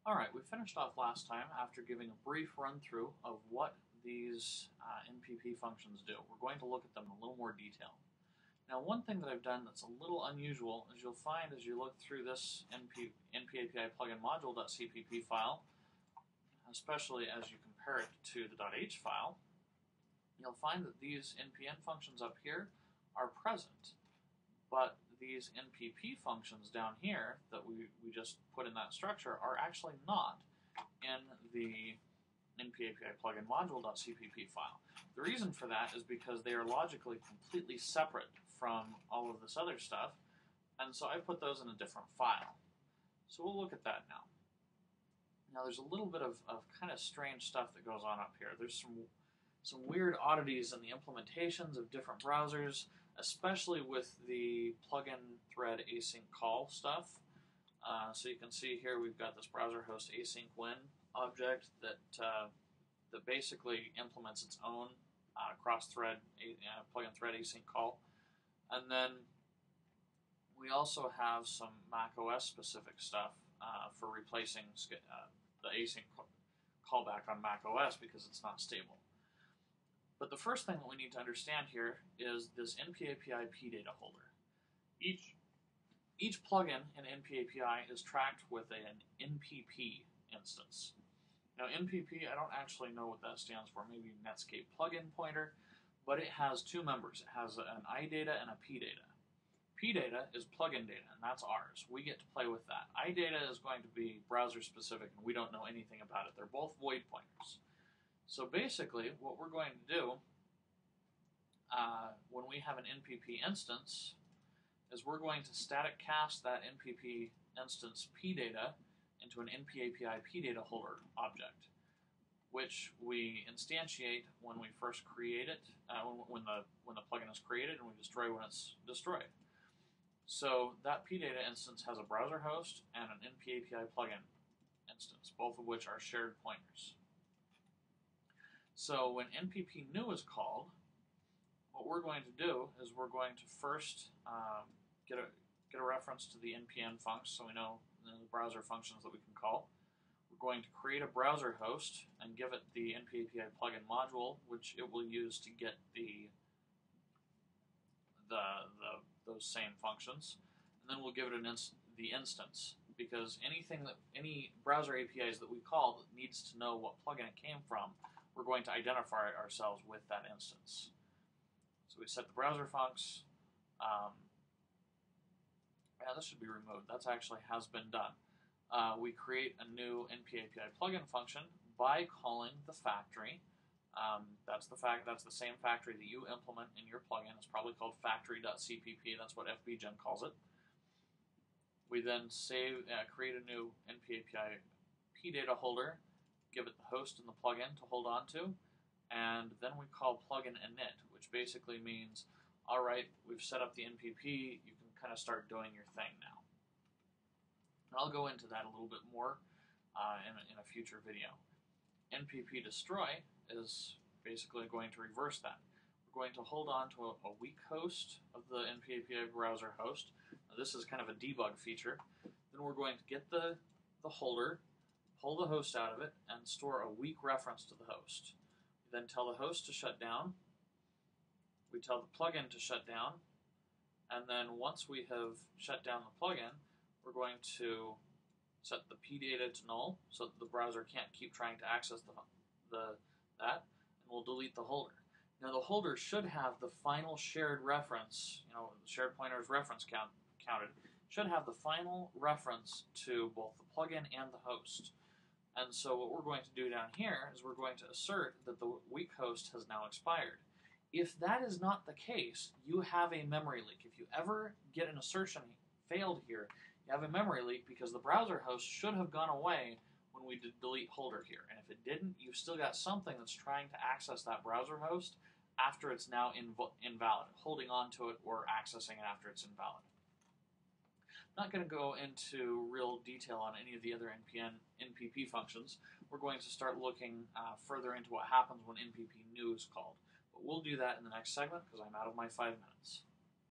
Alright, we finished off last time after giving a brief run through of what these NPP functions do. We're going to look at them in a little more detail. Now, one thing that I've done that's a little unusual is you'll find as you look through this NpapiPluginModule.cpp file, especially as you compare it to the .h file, you'll find that these npn functions up here are present, but these NPP functions down here that we just put in that structure are actually not in the NpapiPluginModule.cpp file. The reason for that is because they are logically completely separate from all of this other stuff, and so I put those in a different file. So we'll look at that now. Now there's a little bit of kind of strange stuff that goes on up here. There's some weird oddities in the implementations of different browsers, especially with the plugin thread async call stuff. So you can see here we've got this browser host async win object that basically implements its own cross-thread plugin thread async call. And then we also have some macOS specific stuff for replacing the async callback on macOS because it's not stable. But the first thing that we need to understand here is this NPAPI data holder. Each plugin in NPAPI is tracked with an NPP instance. Now NPP, I don't actually know what that stands for, maybe Netscape plugin pointer, but it has two members. It has an iData and a pData. pData is plugin data, and that's ours. We get to play with that. iData is going to be browser specific, and we don't know anything about it. They're both void pointers. So basically, what we're going to do when we have an NPP instance is we're going to static cast that NPP instance pData into an NPAPI pData holder object, which we instantiate when we first create it, when the plugin is created, and we destroy when it's destroyed. So that pData instance has a browser host and an NPAPI plugin instance, both of which are shared pointers. So when NPP new is called, what we're going to do is we're going to first get a reference to the npn funcs, so we know the browser functions that we can call. We're going to create a browser host and give it the NpapiPluginModule plugin module, which it will use to get those same functions, and then we'll give it the instance, because any browser APIs that we call that needs to know what plugin it came from, we're going to identify ourselves with that instance. So we set the browser funcs. Yeah, this should be removed. That actually has been done. We create a new NpaPI plugin function by calling the factory. That's the same factory that you implement in your plugin. It's probably called factory.cpp. That's what FBgen calls it. We then create a new NpaPI pData holder, give it the host and the plugin to hold on to, and then we call plugin init, which basically means, all right, we've set up the NPP, you can kind of start doing your thing now. And I'll go into that a little bit more in a future video. NPP destroy is basically going to reverse that. We're going to hold on to a weak host of the NPAPI browser host. Now, this is kind of a debug feature. Then we're going to get the holder, pull the host out of it, and store a weak reference to the host. We then tell the host to shut down. We tell the plugin to shut down. And then once we have shut down the plugin, we're going to set the pData to null so that the browser can't keep trying to access that, and we'll delete the holder. Now the holder should have the final shared reference, the shared pointer's reference counted, should have the final reference to both the plugin and the host. And so what we're going to do down here is we're going to assert that the weak host has now expired. If that is not the case, you have a memory leak. If you ever get an assertion failed here, you have a memory leak because the browser host should have gone away when we did delete holder here. And if it didn't, you've still got something that's trying to access that browser host after it's now invalid, holding on to it or accessing it after it's invalid. I'm not going to go into real detail on any of the other NPP functions. We're going to start looking further into what happens when NPP new is called. But we'll do that in the next segment because I'm out of my 5 minutes.